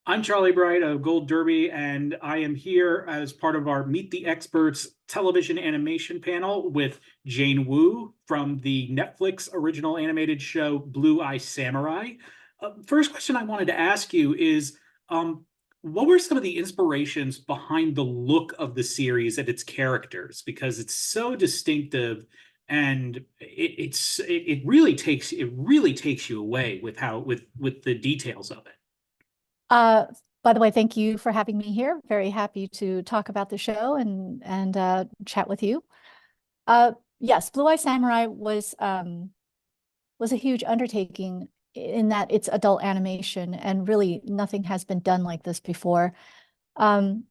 I'm Charlie Bright of Gold Derby, and I am here as part of our Meet the Experts television animation panel with Jane Wu from the Netflix original animated show Blue Eye Samurai. First question I wanted to ask you is, what were some of the inspirations behind the look of the series and its characters? Because it's so distinctive, and it really takes you away with how with the details of it. Uh, by the way, thank you for having me here. Very happy to talk about the show and chat with you. Yes, Blue Eye Samurai was a huge undertaking in that it's adult animation, and really nothing has been done like this before. Um,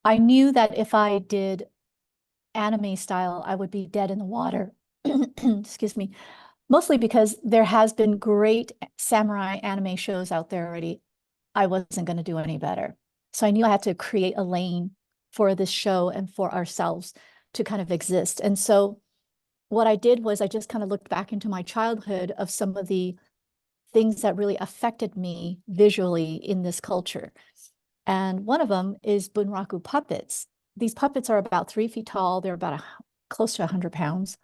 I knew that if I did anime style, I would be dead in the water. Excuse me. Mostly because there has been great samurai anime shows out there already. I wasn't going to do any better. So I knew I had to create a lane for this show and for ourselves to kind of exist. And so what I did was I just kind of looked back into my childhood of some of the things that really affected me visually in this culture. And one of them is bunraku puppets. These puppets are about 3 feet tall. They're about close to 100 pounds.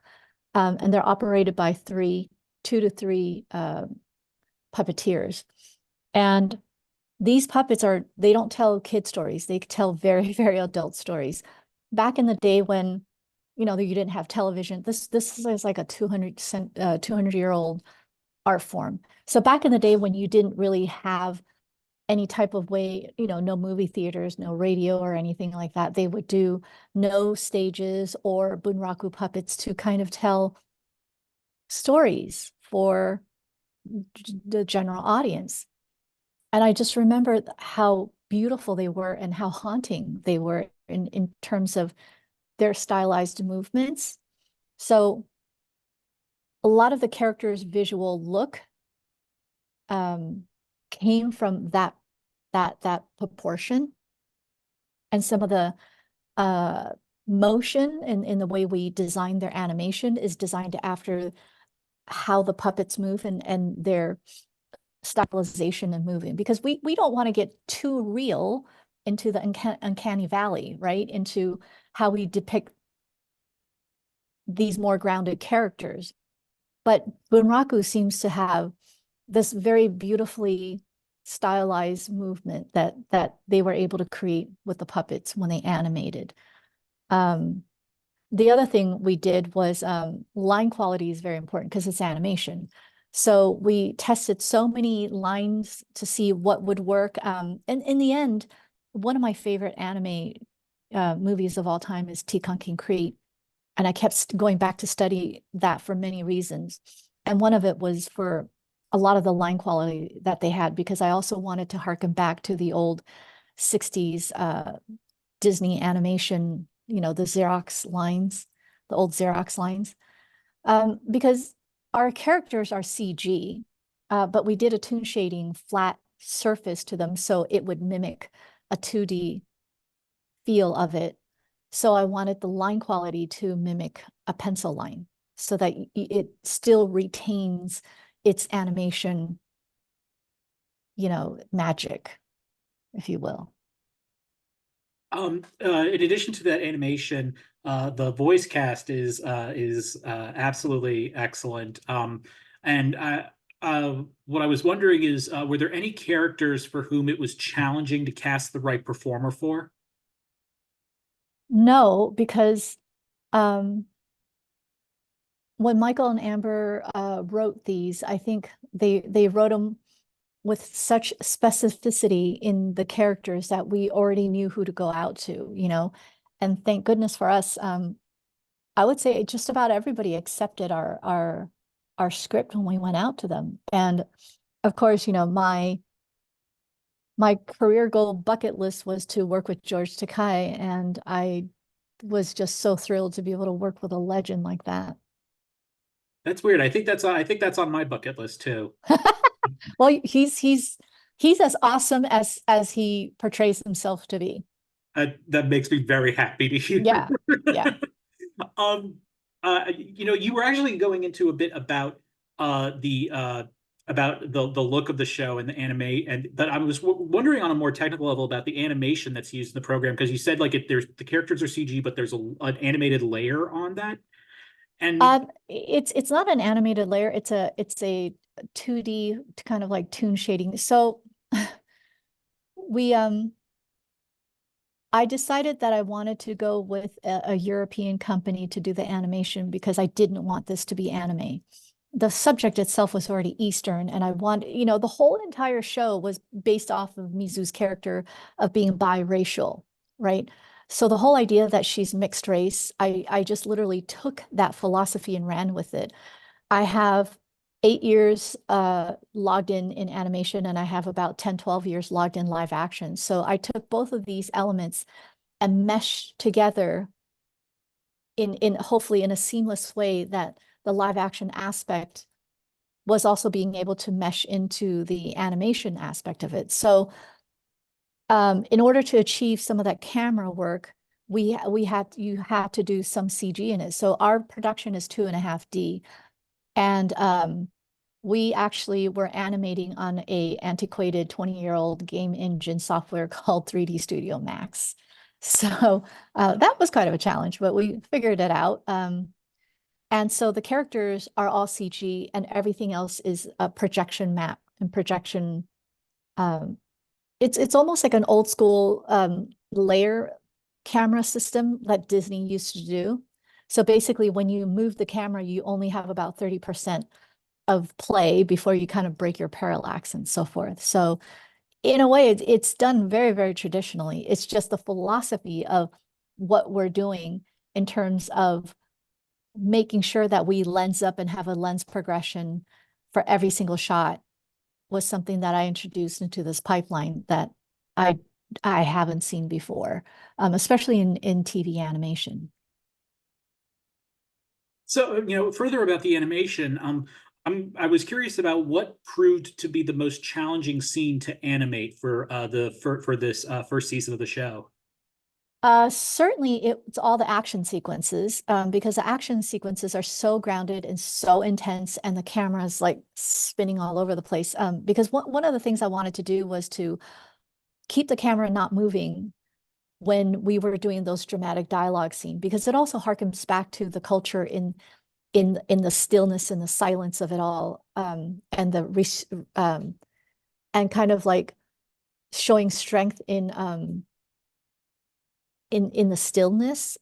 And they're operated by two to three puppeteers. And these puppets they don't tell kid stories. They tell very, very adult stories. Back in the day when, you didn't have television, this is like a 200-year-old art form. So back in the day when you didn't really have any type of way, no movie theaters, no radio or anything like that, they would do no stages or bunraku puppets to kind of tell stories for the general audience. And I just remember how beautiful they were and how haunting they were in terms of their stylized movements. So a lot of the characters' visual look came from that proportion, and some of the motion in the way we design their animation is designed after how the puppets move and their stylization and moving, because we don't want to get too real into the uncanny valley, right? Into how we depict these more grounded characters. But Bunraku seems to have this very beautifully stylized movement that they were able to create with the puppets when they animated. The other thing we did was line quality is very important because it's animation. So we tested so many lines to see what would work. And in the end, one of my favorite anime movies of all time is Tikan Concrete. And I kept going back to study that for many reasons. And one of it was for a lot of the line quality that they had, because I also wanted to harken back to the old 60s Disney animation, the Xerox lines, the old Xerox lines, because our characters are CG, but we did a toon shading flat surface to them so it would mimic a 2D feel of it. So I wanted the line quality to mimic a pencil line so that it still retains its animation, magic, if you will. In addition to that animation, the voice cast is absolutely excellent. And what I was wondering is, were there any characters for whom it was challenging to cast the right performer for? No, because when Michael and Amber wrote these, I think they wrote them with such specificity in the characters that we already knew who to go out to, and thank goodness for us. I would say just about everybody accepted our script when we went out to them. And of course, my career goal bucket list was to work with George Takei, and I was just so thrilled to be able to work with a legend like that. That's weird. I think that's on my bucket list too. Well, he's as awesome as he portrays himself to be. That makes me very happy to hear. Yeah, yeah. You were actually going into a bit about the the look of the show and the anime, but I was wondering on a more technical level about the animation that's used in the program, because you said like there's the characters are CG, but there's an animated layer on that. And It's not an animated layer. It's a 2D kind of like toon shading. So we I decided that I wanted to go with a European company to do the animation because I didn't want this to be anime. The subject itself was already Eastern, and I want, the whole entire show was based off of Mizu's character of being biracial, right? So the whole idea that she's mixed race, I just literally took that philosophy and ran with it. I have 8 years logged in animation, and I have about 10, 12 years logged in live action. So I took both of these elements and meshed together in hopefully in a seamless way that the live action aspect was also being able to mesh into the animation aspect of it. So in order to achieve some of that camera work, you had to do some CG in it. So our production is 2.5D. And we actually were animating on a antiquated 20-year-old game engine software called 3D Studio Max. So that was kind of a challenge, but we figured it out. And so the characters are all CG, and everything else is a projection map and projection. It's almost like an old school layer camera system that Disney used to do. So basically, when you move the camera, you only have about 30% of play before you kind of break your parallax and so forth. So in a way, it's done very, very traditionally. It's just the philosophy of what we're doing in terms of making sure that we lens up and have a lens progression for every single shot was something that I introduced into this pipeline that I haven't seen before, especially in TV animation. so, further about the animation, I was curious about what proved to be the most challenging scene to animate for this first season of the show. Certainly it's all the action sequences, because the action sequences are so grounded and so intense, and the camera's like spinning all over the place. Because one of the things I wanted to do was to keep the camera not moving when we were doing those dramatic dialogue scenes, because it also harkens back to the culture in the stillness and the silence of it all, and and kind of like showing strength in the stillness.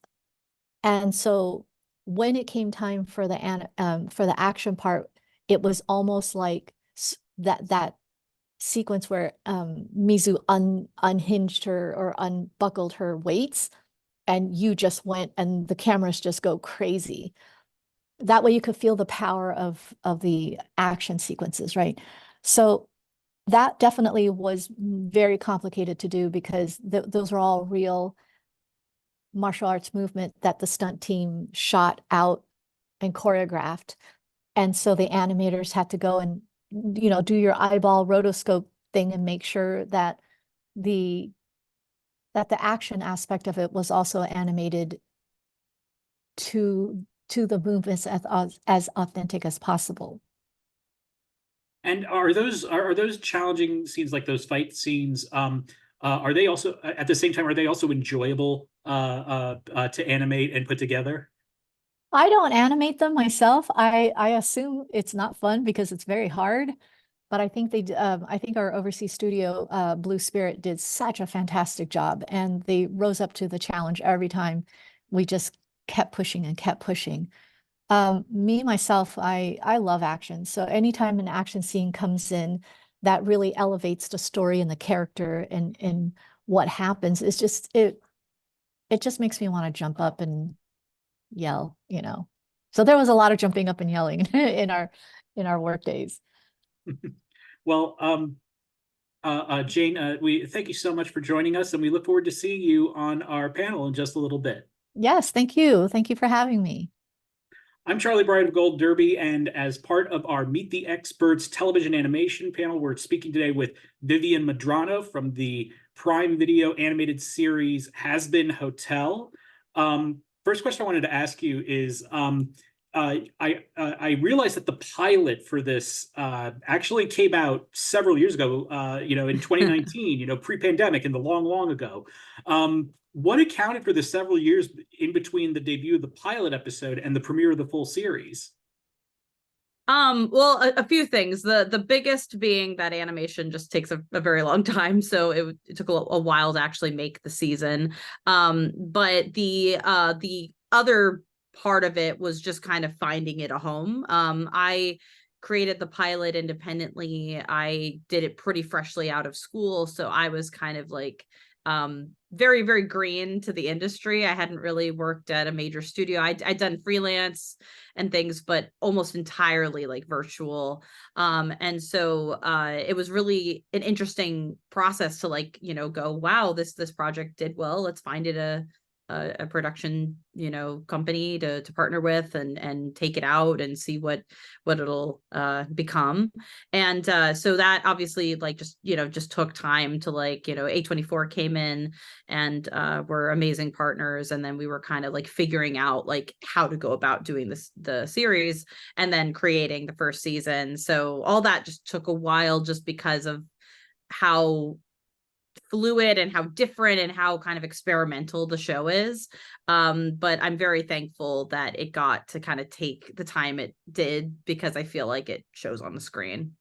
And so when it came time for the action part, it was almost like that sequence where Mizu unhinged her or unbuckled her weights, and you just went and the cameras just go crazy. That way you could feel the power of the action sequences, right? So that definitely was very complicated to do because those are all real martial arts movement that the stunt team shot out and choreographed. And so the animators had to go and, do your eyeball rotoscope thing and make sure that the action aspect of it was also animated to the movements as authentic as possible. And are those challenging scenes, like those fight scenes? Are they also at the same time? Are they also enjoyable to animate and put together? I don't animate them myself. I assume it's not fun because it's very hard. But I think I think our overseas studio, Blue Spirit, did such a fantastic job, and they rose up to the challenge every time. We just kept pushing and kept pushing. Me myself, I love action. So anytime an action scene comes in that really elevates the story and the character and what happens, it just makes me want to jump up and yell. So there was a lot of jumping up and yelling in our work days. Well, Jane, we thank you so much for joining us, and we look forward to seeing you on our panel in just a little bit. Yes, thank you. Thank you for having me. I'm Charlie Bryan of Gold Derby, and as part of our Meet the Experts television animation panel, we're speaking today with Vivienne Medrano from the Prime Video animated series Hazbin Hotel. First question I wanted to ask you is, I realized that the pilot for this actually came out several years ago. In 2019. Pre-pandemic, in the long, long ago. What accounted for the several years in between the debut of the pilot episode and the premiere of the full series? Well, a few things. The biggest being that animation just takes a very long time, so it took a while to actually make the season. But the other part of it was just kind of finding it a home. I created the pilot independently. I did it pretty freshly out of school, so I was kind of like very, very green to the industry. I hadn't really worked at a major studio. I'd done freelance and things, but almost entirely like virtual. And so it was really an interesting process to go, wow, this project did well. Let's find it a production company to partner with and take it out and see what it'll become. And so that obviously just took time to A24 came in and were amazing partners, and then we were kind of figuring out how to go about doing the series and then creating the first season. So all that just took a while, just because of how fluid and how different and how kind of experimental the show is. But I'm very thankful that it got to kind of take the time it did, because I feel like it shows on the screen.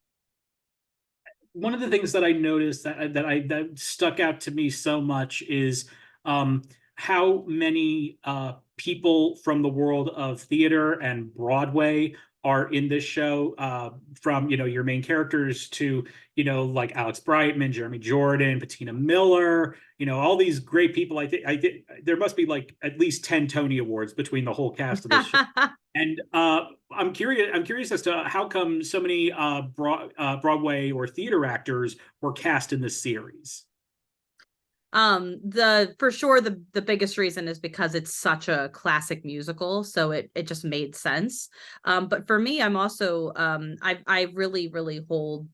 One of the things that I noticed that stuck out to me so much is how many people from the world of theater and Broadway are in this show, from your main characters to like Alex Brightman, Jeremy Jordan, Patina Miller, all these great people. I think there must be at least 10 Tony Awards between the whole cast of this show. And I'm curious as to how come so many Broadway or theater actors were cast in this series. For sure the biggest reason is because it's such a classic musical, so it just made sense. But for me, I'm also I really, really hold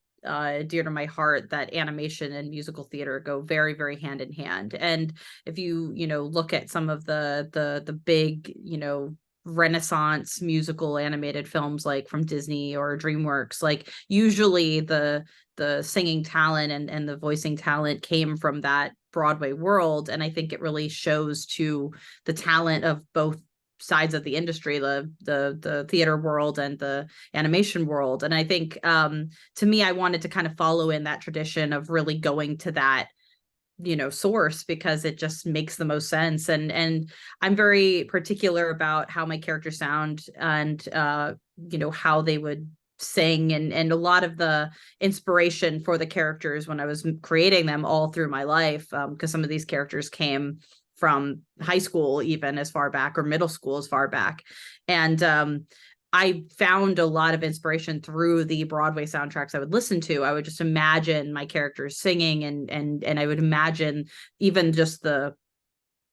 dear to my heart that animation and musical theater go very, very hand in hand. And if you look at some of the big Renaissance musical animated films from Disney or DreamWorks, usually the singing talent and the voicing talent came from that Broadway world. And I think it really shows to the talent of both sides of the industry, the theater world and the animation world. And I think to me, I wanted to kind of follow in that tradition of really going to that source, because it just makes the most sense. And I'm very particular about how my characters sound and how they would sing, and a lot of the inspiration for the characters when I was creating them all through my life, because some of these characters came from high school, even as far back, or middle school as far back. And I found a lot of inspiration through the Broadway soundtracks I would listen to. I would just imagine my characters singing, and I would imagine even just the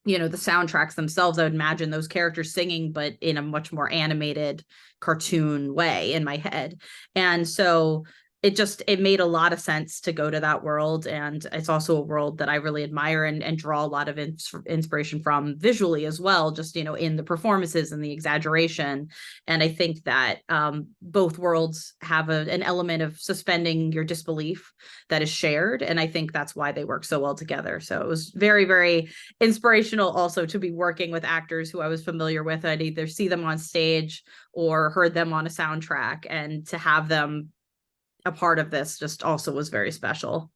soundtracks themselves. I would imagine those characters singing, but in a much more animated cartoon way in my head. And so it made a lot of sense to go to that world. And it's also a world that I really admire and draw a lot of inspiration from visually as well, just, in the performances and the exaggeration. And I think that both worlds have an element of suspending your disbelief that is shared. And I think that's why they work so well together. So it was very, very inspirational also to be working with actors who I was familiar with. I'd either see them on stage or heard them on a soundtrack, and to have them a part of this just also was very special.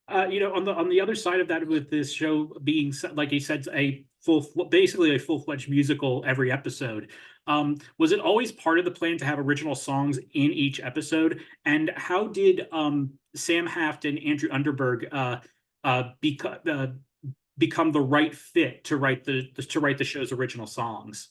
On the other side of that, with this show being, like you said, basically a full-fledged musical every episode, was it always part of the plan to have original songs in each episode? And how did Sam Haft and Andrew Underberg become the right fit to write the show's original songs?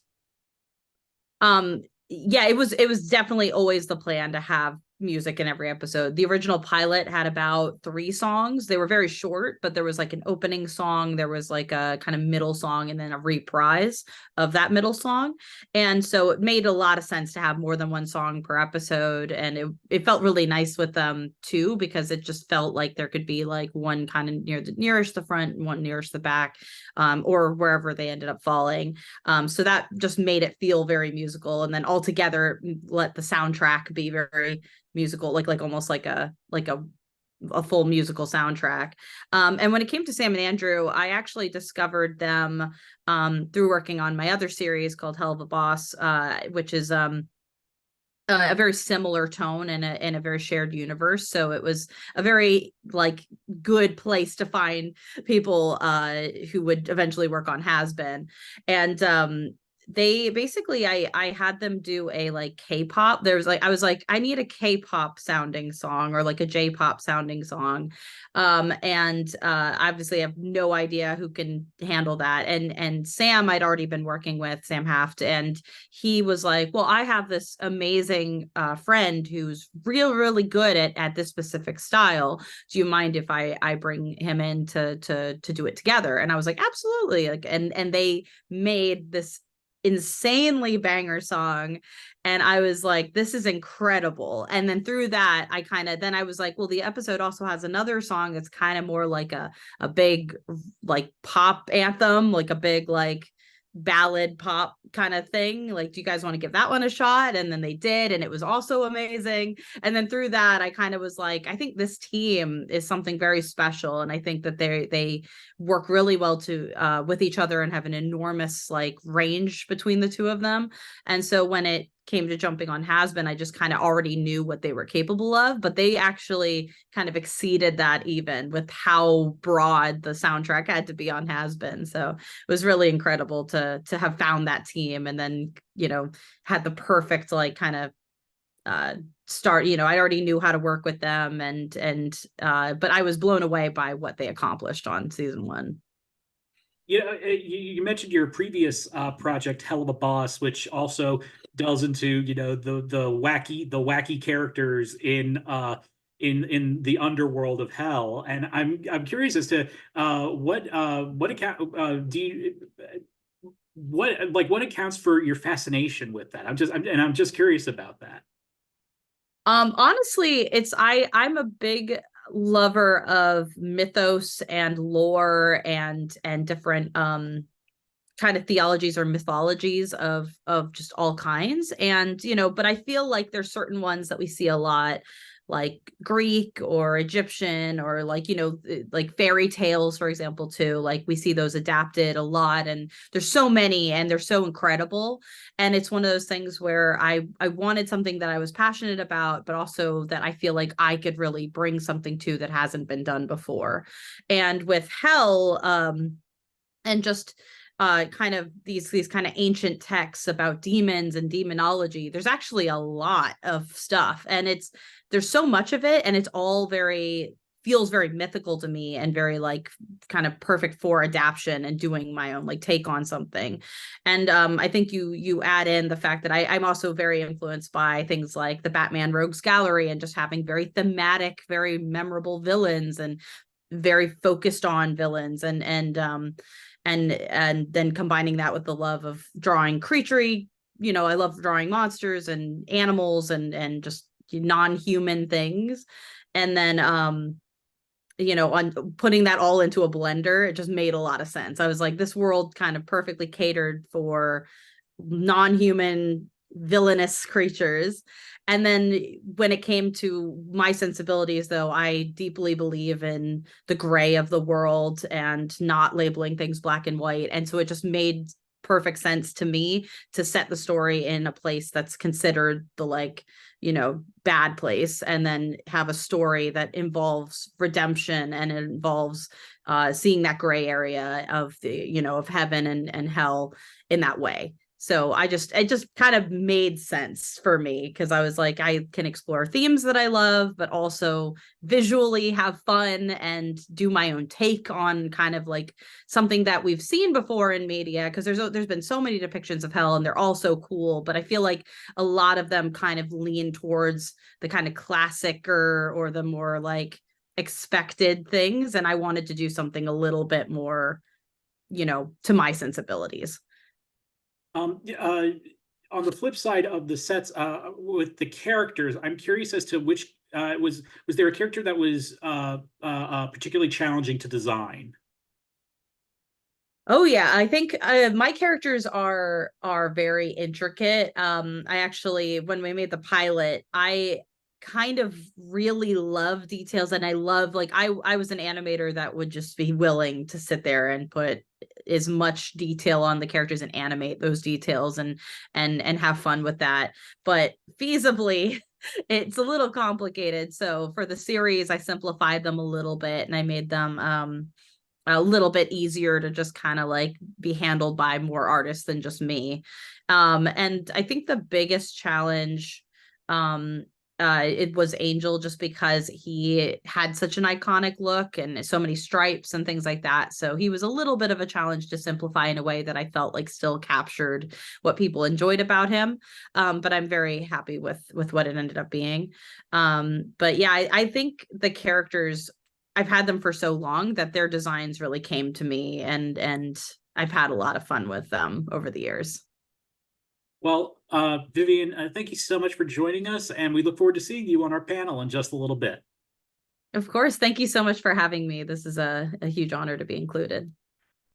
Yeah, it was definitely always the plan to have music in every episode. The original pilot had about 3 songs. They were very short, but there was like an opening song, there was like a kind of middle song, and then a reprise of that middle song. And so it made a lot of sense to have more than 1 song per episode. And it felt really nice with them too, because it just felt like there could be like one kind of nearest the front and one nearest the back, or wherever they ended up falling. So that just made it feel very musical. And then altogether let the soundtrack be very musical, like almost like a full musical soundtrack. And when it came to Sam and Andrew, I actually discovered them through working on my other series called Hell of a Boss, which is a very similar tone in a very shared universe. So it was a very like good place to find people who would eventually work on Hazbin. And they basically, I had them do a like K-pop. I was like, I need a K-pop sounding song or like a J-pop sounding song. And obviously I have no idea who can handle that. And Sam, I'd already been working with, Sam Haft, and he was like, well, I have this amazing friend who's really good at this specific style. Do you mind if I bring him in to do it together? And I was like, absolutely. Like, and they made this insanely banger song, and I was like, this is incredible. And then through that, I was like, well, the episode also has another song that's kind of more like a big like pop anthem, like a big like ballad pop kind of thing. Like, do you guys want to give that one a shot? And then they did, and it was also amazing. And then through that, I kind of was like, I think this team is something very special, and I think that they work really well with each other and have an enormous like range between the two of them. And so when it came to jumping on Hazbin, I just kind of already knew what they were capable of, but they actually kind of exceeded that even with how broad the soundtrack had to be on Hazbin. So it was really incredible to have found that team, and then, had the perfect like kind of start. I already knew how to work with them, but I was blown away by what they accomplished on season 1. You mentioned your previous project, Hell of a Boss, which also delves into the wacky characters in the underworld of hell. And I'm curious as to what account what accounts for your fascination with that. I'm just curious about that. Honestly, I'm a big lover of mythos and lore and different kind of theologies or mythologies of just all kinds. And but I feel like there's certain ones that we see a lot, like Greek or Egyptian, or like like fairy tales, for example, too. Like we see those adapted a lot, and there's so many, and they're so incredible. And it's one of those things where I wanted something that I was passionate about, but also that I feel like I could really bring something to that hasn't been done before. And with Hell, and just kind of these kind of ancient texts about demons and demonology, there's actually a lot of stuff, and there's so much of it, and it's all feels very mythical to me, and very like kind of perfect for adaptation and doing my own like take on something. And I think you add in the fact that I'm also very influenced by things like the Batman Rogues Gallery, and just having very thematic, very memorable villains, and very focused on villains, and then combining that with the love of drawing creaturey. I love drawing monsters and animals and just non-human things. And then on putting that all into a blender, it just made a lot of sense. I was like, this world kind of perfectly catered for non-human villainous creatures. And then when it came to my sensibilities, though, I deeply believe in the gray of the world and not labeling things black and white. And so it just made perfect sense to me to set the story in a place that's considered the bad place, and then have a story that involves redemption, and it involves seeing that gray area of of heaven and hell in that way. So it just kind of made sense for me, because I was like, I can explore themes that I love, but also visually have fun and do my own take on kind of like something that we've seen before in media, because there's been so many depictions of hell and they're all so cool, but I feel like a lot of them kind of lean towards the kind of classic or the more like expected things, and I wanted to do something a little bit more, to my sensibilities. On the flip side of the sets, with the characters, I'm curious as to which was there a character that was particularly challenging to design? Oh yeah, I think my characters are very intricate. I actually, when we made the pilot, I kind of really love details, and I love, like, I was an animator that would just be willing to sit there and put as much detail on the characters and animate those details and have fun with that. But feasibly, it's a little complicated. So for the series, I simplified them a little bit and I made them a little bit easier to just kind of like be handled by more artists than just me. And I think the biggest challenge, it was Angel, just because he had such an iconic look and so many stripes and things like that. So he was a little bit of a challenge to simplify in a way that I felt like still captured what people enjoyed about him. But I'm very happy with what it ended up being. But yeah, I think the characters, I've had them for so long that their designs really came to me, and I've had a lot of fun with them over the years. Well, Vivienne, thank you so much for joining us, and we look forward to seeing you on our panel in just a little bit. Of course. Thank you so much for having me. This is a huge honor to be included.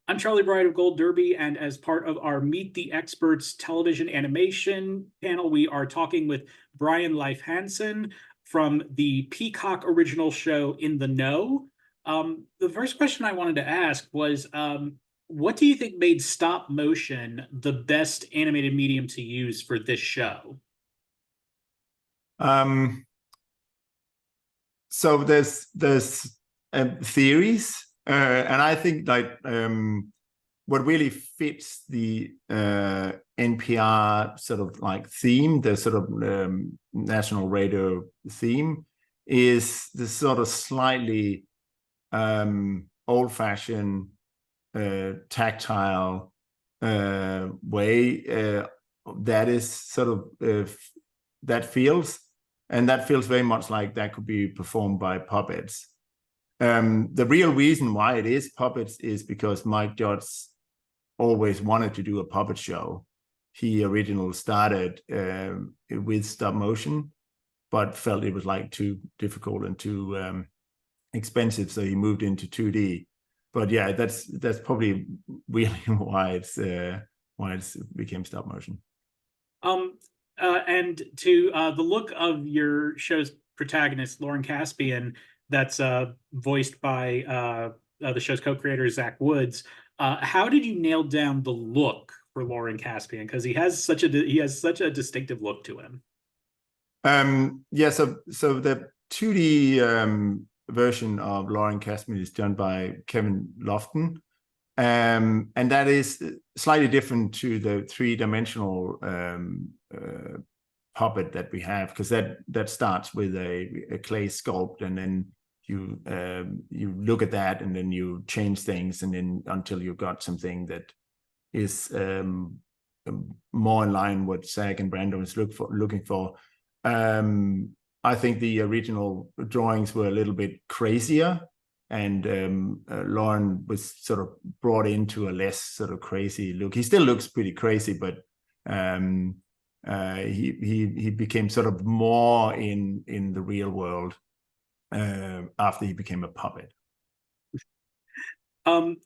I'm Charlie Bride of Gold Derby, and as part of our Meet the Experts television animation panel, we are talking with Bryan Leif Hansen from the Peacock original show In the Know. The first question I wanted to ask was, what do you think made stop motion the best animated medium to use for this show? So there's theories, and I think like what really fits the NPR sort of like theme, the sort of national radio theme, is the sort of slightly old-fashioned, tactile way that is sort of that feels very much like that could be performed by puppets. The real reason why it is puppets is because Mike Judge always wanted to do a puppet show. He originally started with stop motion, but felt it was like too difficult and too expensive, so he moved into 2D. But yeah, that's probably really why it's became stop motion. And to the look of your show's protagonist, Lauren Caspian, that's voiced by the show's co-creator Zach Woods. How did you nail down the look for Lauren Caspian? Because he has such a distinctive look to him. Yeah, so the 2D version of Lauren Caspian is done by Kevin Lofton. And that is slightly different to the three-dimensional puppet that we have, because that starts with a clay sculpt, and then you look at that, and then you change things, and then until you've got something that is more in line with Zach and Brandon is looking for. I think the original drawings were a little bit crazier, and Lauren was sort of brought into a less sort of crazy look. He still looks pretty crazy, but he became sort of more in the real world after he became a puppet. I'm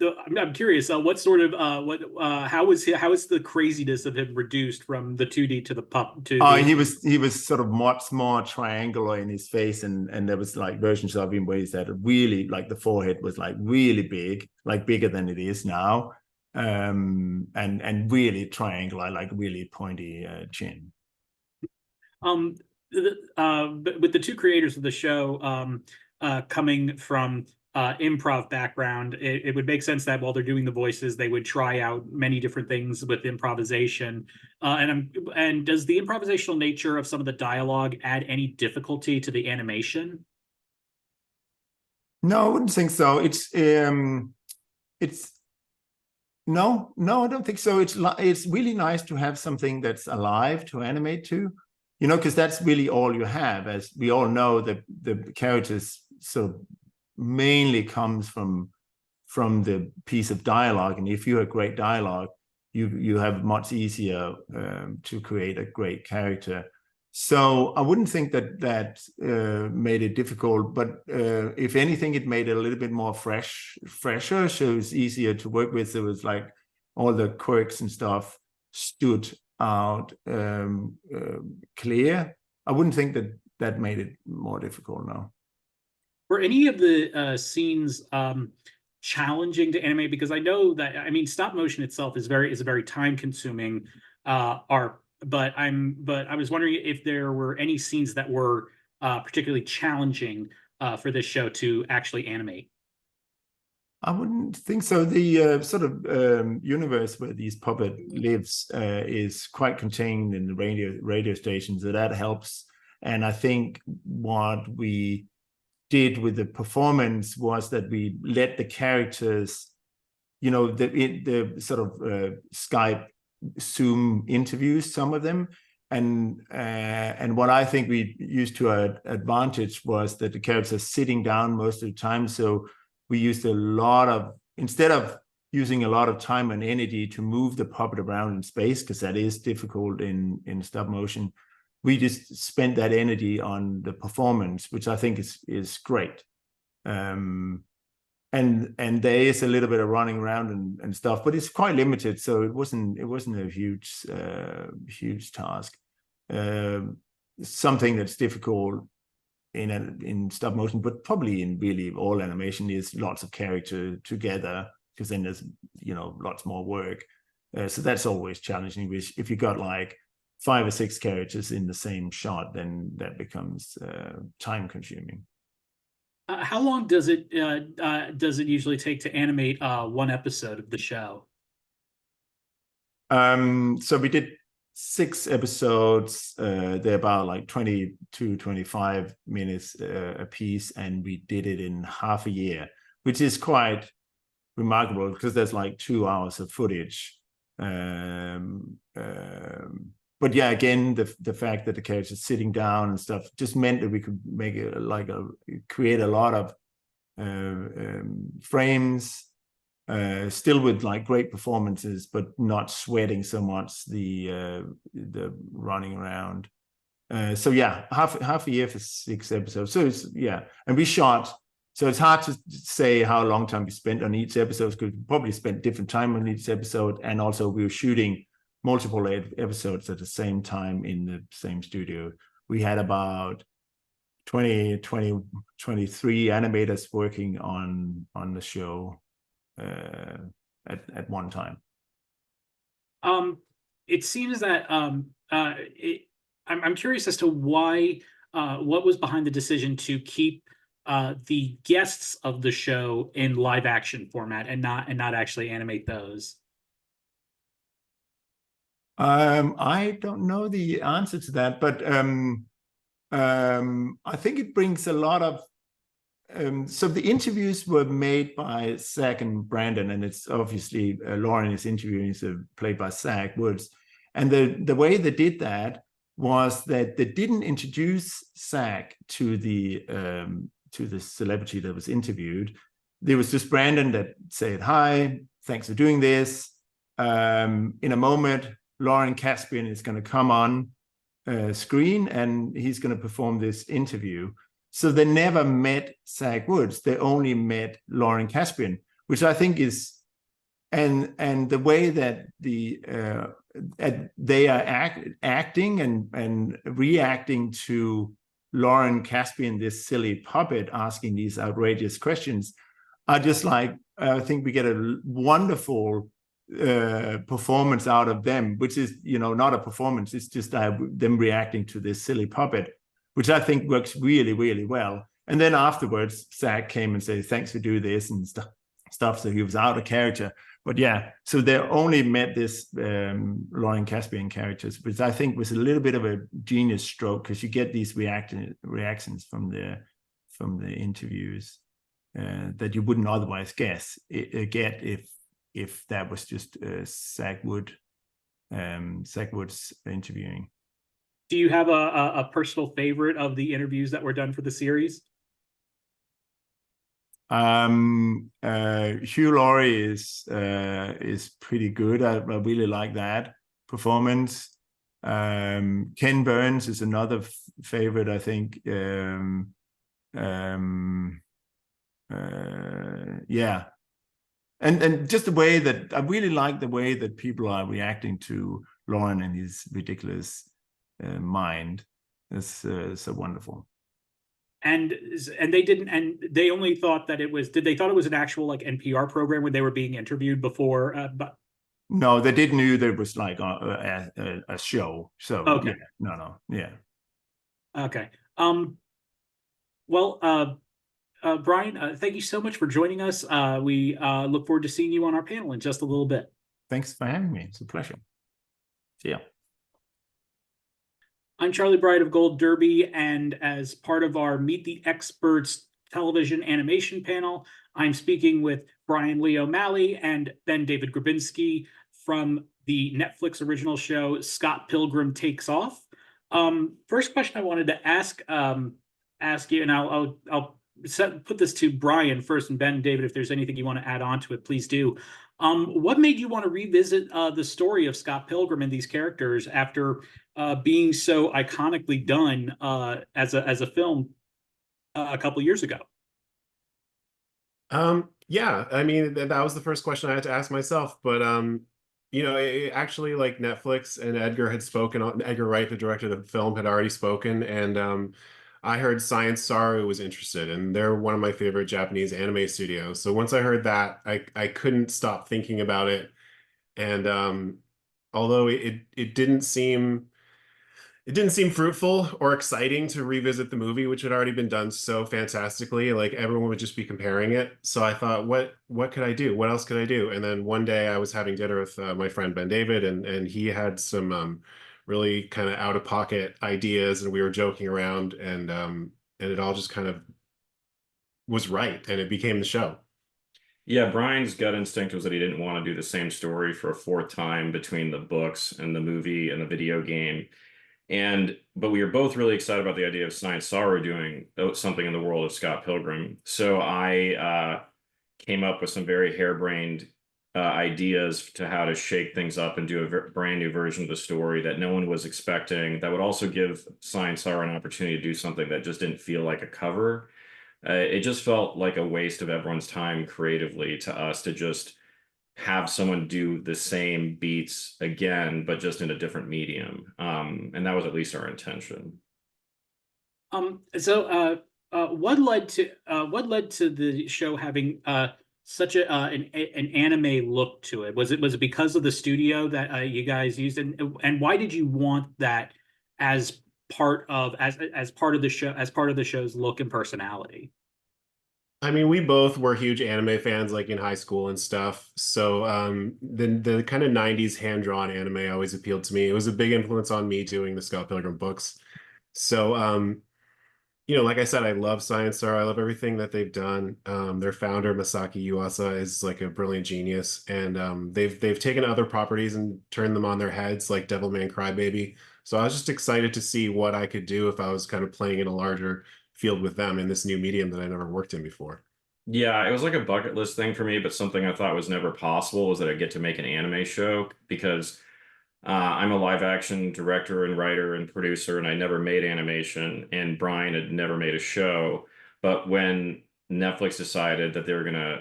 curious. What sort of how is the craziness of him reduced from the 2D to the pup? He was sort of much more triangular in his face, and there was like versions of him where he said really like the forehead was like really big, like bigger than it is now, and really triangular, like really pointy chin. With the two creators of the show coming from improv background, it would make sense that while they're doing the voices, they would try out many different things with improvisation. And does the improvisational nature of some of the dialogue add any difficulty to the animation? No, I wouldn't think so. No, I don't think so. It's really nice to have something that's alive to animate to, because that's really all you have. As we all know, the characters sort of mainly comes from the piece of dialogue, and if you have great dialogue, you have much easier to create a great character. So I wouldn't think that made it difficult, but if anything, it made it a little bit more fresher, so it's easier to work with. It was like all the quirks and stuff stood out clear. I wouldn't think that made it more difficult, no. Were any of the scenes challenging to animate? Because I know that, I mean, stop motion itself is a very time-consuming art. But I was wondering if there were any scenes that were particularly challenging for this show to actually animate. I wouldn't think so. The sort of universe where these puppet lives is quite contained in the radio stations, so that helps. And I think what we did with the performance was that we let the characters, the sort of Skype, Zoom interviews, some of them, and what I think we used to our advantage was that the characters are sitting down most of the time. So we used instead of using a lot of time and energy to move the puppet around in space, because that is difficult in stop motion, we just spent that energy on the performance, which I think is great. And there is a little bit of running around and stuff, but it's quite limited, so it wasn't a huge task. Something that's difficult in stop motion, but probably in really all animation, is lots of character together, because then there's lots more work. So that's always challenging. Which if you got like 5 or 6 characters in the same shot, then that becomes time consuming. How long does it usually take to animate one episode of the show? So we did 6 episodes. They're about like 20 to 25 minutes a piece, and we did it in half a year, which is quite remarkable because there's like 2 hours of footage. But yeah, again, the fact that the characters sitting down and stuff just meant that we could make it create a lot of frames, still with like great performances, but not sweating so much the running around. So yeah, half a year for 6 episodes. So it's, yeah, and we shot. So it's hard to say how long time we spent on each episode, because we probably spent different time on each episode, and also we were shooting multiple episodes at the same time in the same studio. We had about 23 animators working on the show at one time. It seems that I'm curious as to why, what was behind the decision to keep the guests of the show in live action format and not actually animate those. I don't know the answer to that, but I think it brings a lot of. So the interviews were made by Zach and Brandon, and it's obviously Lauren is interviewing, is played by Zach Woods. And the way they did that was that they didn't introduce Zach to the celebrity that was interviewed. There was just Brandon that said, "Hi, thanks for doing this. In a moment, Lauren Caspian is going to come on screen and he's going to perform this interview." So they never met Zach Woods. They only met Lauren Caspian, which I think is, and the way that they are acting and reacting to Lauren Caspian, this silly puppet asking these outrageous questions, are just like, I think we get a wonderful performance out of them, which is, not a performance, it's just them reacting to this silly puppet, which I think works really, really well. And then afterwards, Zach came and said, thanks for doing this and stuff. So he was out of character. But yeah, so they only met this Lauren Caspian characters, which I think was a little bit of a genius stroke, because you get these reactions from the interviews that you wouldn't otherwise get if that was just Zach Wood's interviewing. Do you have a personal favorite of the interviews that were done for the series? Hugh Laurie is pretty good. I really like that performance. Ken Burns is another favorite, I think. Yeah, and just the way that I really like the way that people are reacting to Lauren and his ridiculous mind. It's so wonderful. And they only thought that it was, they thought it was an actual like NPR program where they were being interviewed before? But no, they didn't know there was like a show. So okay. Yeah, yeah. Okay. Well, Bryan, thank you so much for joining us. We look forward to seeing you on our panel in just a little bit. Thanks for having me. It's a pleasure. See ya. I'm Charlie Bright of Gold Derby, and as part of our Meet the Experts television animation panel, I'm speaking with Bryan Lee O'Malley and BenDavid Grabinski from the Netflix original show Scott Pilgrim Takes Off. First question I wanted to ask you, and I'll put this to Bryan first, and BenDavid, if there's anything you want to add on to it, please do. What made you want to revisit the story of Scott Pilgrim and these characters after being so iconically done as a film a couple years ago? Yeah, I mean, that was the first question I had to ask myself. But you know, it actually, like, Netflix and Edgar had spoken. Edgar Wright, the director of the film, had already spoken, and I heard Science Saru was interested, and they're one of my favorite Japanese anime studios. So once I heard that, I couldn't stop thinking about it. And although it didn't seem fruitful or exciting to revisit the movie, which had already been done so fantastically, like everyone would just be comparing it. So I thought, what could I do? What else could I do? And then one day I was having dinner with my friend BenDavid, and he had some really kind of out of pocket ideas, and we were joking around, and it all just kind of was right, and it became the show. Yeah, Bryan's gut instinct was that he didn't want to do the same story for a fourth time between the books and the movie and the video game. But we were both really excited about the idea of Science Saru doing something in the world of Scott Pilgrim. So I came up with some very harebrained ideas to how to shake things up and do a brand new version of the story that no one was expecting, that would also give Science Saru an opportunity to do something that just didn't feel like a cover. It just felt like a waste of everyone's time creatively to us to just have someone do the same beats again, but just in a different medium. And that was at least our intention. What led to the show having such an anime look to it? Was it because of the studio that you guys used, and why did you want that as part of the show's look and personality? I mean, we both were huge anime fans, like in high school and stuff. So the kind of 90s hand-drawn anime always appealed to me. It was a big influence on me doing the Scott Pilgrim books. So you know, like I said, I love Science Saru. I love everything that they've done. Their founder, Masaki Yuasa, is like a brilliant genius, and they've taken other properties and turned them on their heads, like Devilman Crybaby. So I was just excited to see what I could do if I was kind of playing in a larger field with them in this new medium that I never worked in before. Yeah, it was like a bucket list thing for me, but something I thought was never possible was that I get to make an anime show, because I'm a live action director and writer and producer, and I never made animation, and Bryan had never made a show. But when Netflix decided that they were going to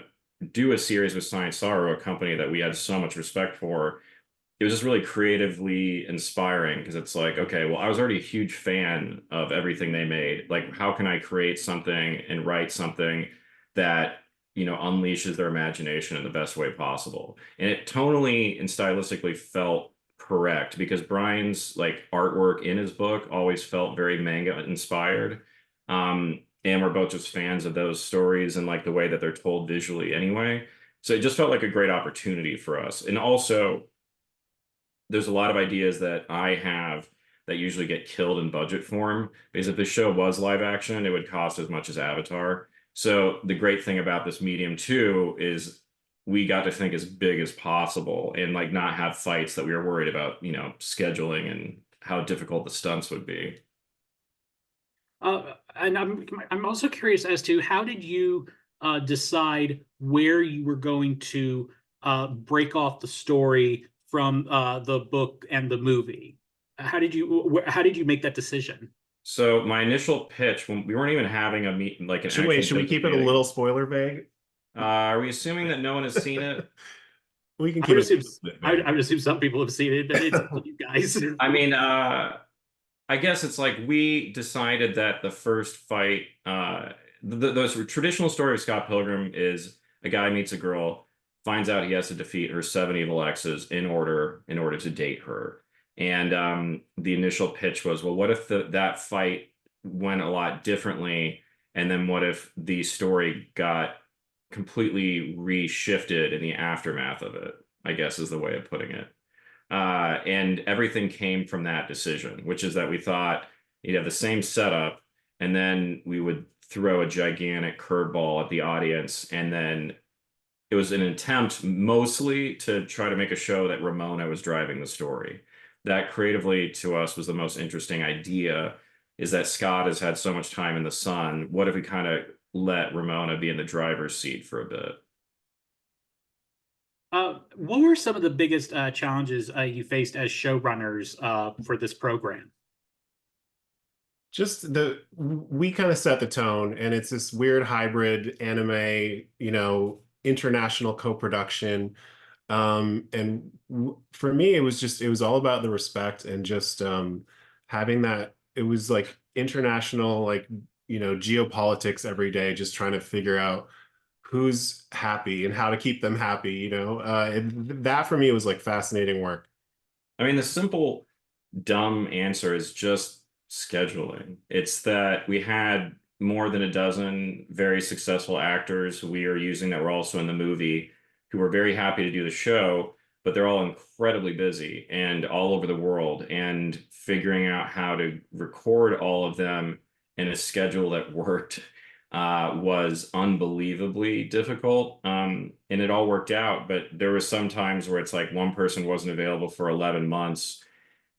do a series with Science Saru, a company that we had so much respect for, it was just really creatively inspiring, because it's like, okay, well, I was already a huge fan of everything they made. Like, how can I create something and write something that, you know, unleashes their imagination in the best way possible? And it tonally and stylistically felt correct, because Bryan's like artwork in his book always felt very manga inspired. and we're both just fans of those stories and like the way that they're told visually anyway. So it just felt like a great opportunity for us. And also, there's a lot of ideas that I have that usually get killed in budget form, because if the show was live action, it would cost as much as Avatar. So the great thing about this medium too is we got to think as big as possible and like not have fights that we were worried about, you know, scheduling and how difficult the stunts would be. And I'm also curious as to how did you decide where you were going to break off the story from the book and the movie? How did you make that decision? So my initial pitch, when we weren't even having a meet, like an Should we actual keep it a meeting. little spoiler vague? Are we assuming that no one has seen it? We can I keep would it assume I would assume some people have seen it, but it's up to you guys. I mean, I guess it's like we decided that the first fight, the traditional story of Scott Pilgrim is a guy meets a girl, finds out he has to defeat her 7 evil exes in order to date her. And the initial pitch was, well, what if that fight went a lot differently? And then what if the story got completely reshifted in the aftermath of it, I guess is the way of putting it. And everything came from that decision, which is that we thought you'd have the same setup, and then we would throw a gigantic curveball at the audience. And then it was an attempt mostly to try to make a show that Ramona was driving the story. That creatively to us was the most interesting idea, is that Scott has had so much time in the sun. What if we kind of let Ramona be in the driver's seat for a bit? What were some of the biggest challenges you faced as showrunners for this program? Just we kind of set the tone, and it's this weird hybrid anime, international co-production. And for me, it was all about the respect and just having that. It was like international, like, geopolitics every day, just trying to figure out who's happy and how to keep them happy, and that for me was like fascinating work. I mean, the simple, dumb answer is just scheduling. It's that we had more than a dozen very successful actors who we are using that were also in the movie, who were very happy to do the show, but they're all incredibly busy and all over the world. And figuring out how to record all of them in a schedule that worked was unbelievably difficult. And it all worked out, but there was some times where it's like one person wasn't available for 11 months,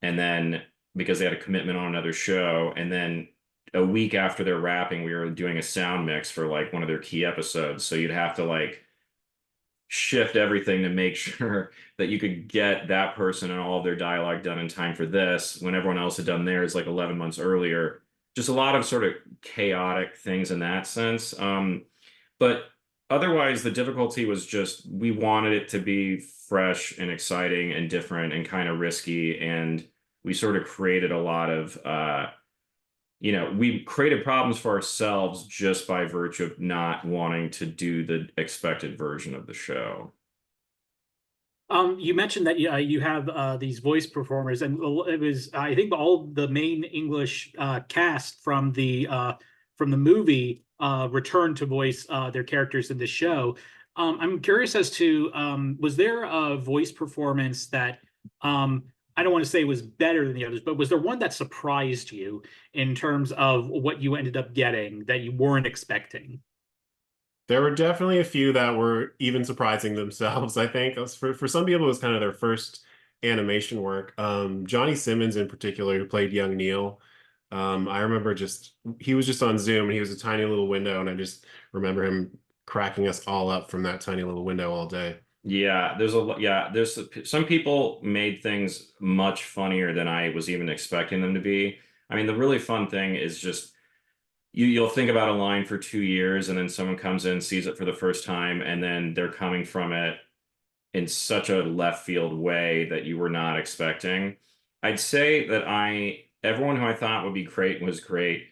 and then because they had a commitment on another show, and then a week after they're wrapping, we were doing a sound mix for like one of their key episodes. So you'd have to like shift everything to make sure that you could get that person and all of their dialogue done in time for this, when everyone else had done theirs like 11 months earlier. Just a lot of sort of chaotic things in that sense. But otherwise, the difficulty was just we wanted it to be fresh and exciting and different and kind of risky. And we sort of created a lot of, we created problems for ourselves just by virtue of not wanting to do the expected version of the show. You mentioned that you have these voice performers, and it was, I think, all the main English cast from the movie returned to voice their characters in the show. I'm curious as to was there a voice performance that I don't want to say was better than the others, but was there one that surprised you in terms of what you ended up getting that you weren't expecting? There were definitely a few that were even surprising themselves. I think for some people, it was kind of their first animation work. Johnny Simmons in particular, who played young Neil. I remember he was just on Zoom, and he was a tiny little window, and I just remember him cracking us all up from that tiny little window all day. Yeah, there's some people made things much funnier than I was even expecting them to be. I mean, the really fun thing is just you'll think about a line for 2 years, and then someone comes in, sees it for the first time, and then they're coming from it in such a left field way that you were not expecting. I'd say that everyone who I thought would be great was great.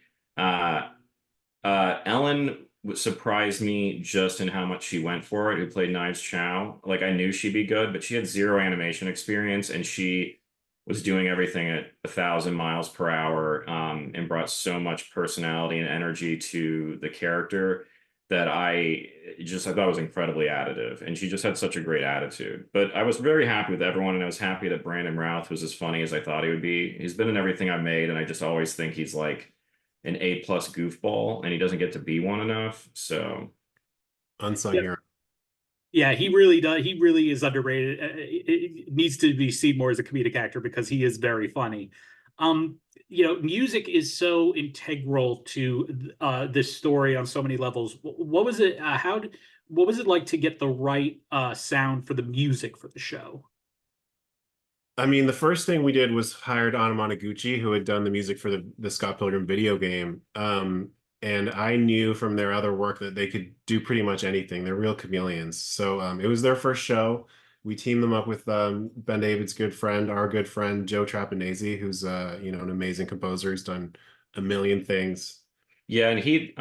Ellen surprised me just in how much she went for it, who played Knives Chow. Like, I knew she'd be good, but she had zero animation experience, and she was doing everything at 1,000 miles per hour, and brought so much personality and energy to the character that I thought it was incredibly additive. And she just had such a great attitude. But I was very happy with everyone, and I was happy that Brandon Routh was as funny as I thought he would be. He's been in everything I've made, and I just always think he's like an A+ goofball, and he doesn't get to be one enough. So Unsung hero. Yeah, he really does. He really is underrated. It needs to be seen more as a comedic actor because he is very funny. Music is so integral to this story on so many levels. What was it? What was it like to get the right sound for the music for the show? I mean, the first thing we did was hired Anna Monoguchi, who had done the music for the Scott Pilgrim video game. And I knew from their other work that they could do pretty much anything. They're real chameleons. So it was their first show. We teamed them up with BenDavid's good friend, our good friend, Joe Trapanese, who's an amazing composer. He's done a million things. Yeah, and he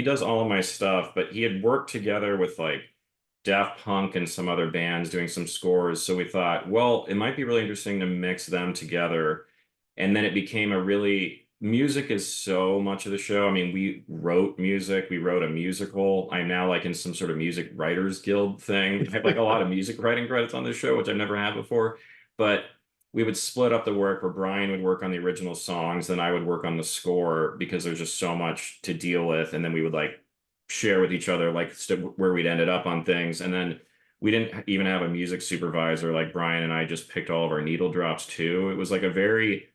does all of my stuff, but he had worked together with like Daft Punk and some other bands doing some scores. So we thought, well, it might be really interesting to mix them together. And then it became music is so much of the show. I mean, we wrote music, we wrote a musical. I'm now like in some sort of music writers guild thing. I have like a lot of music writing credits on this show, which I've never had before. But we would split up the work where Bryan would work on the original songs, then I would work on the score because there's just so much to deal with. And then we would like share with each other like where we'd ended up on things. And then we didn't even have a music supervisor. Like Bryan and I just picked all of our needle drops too. It was like a very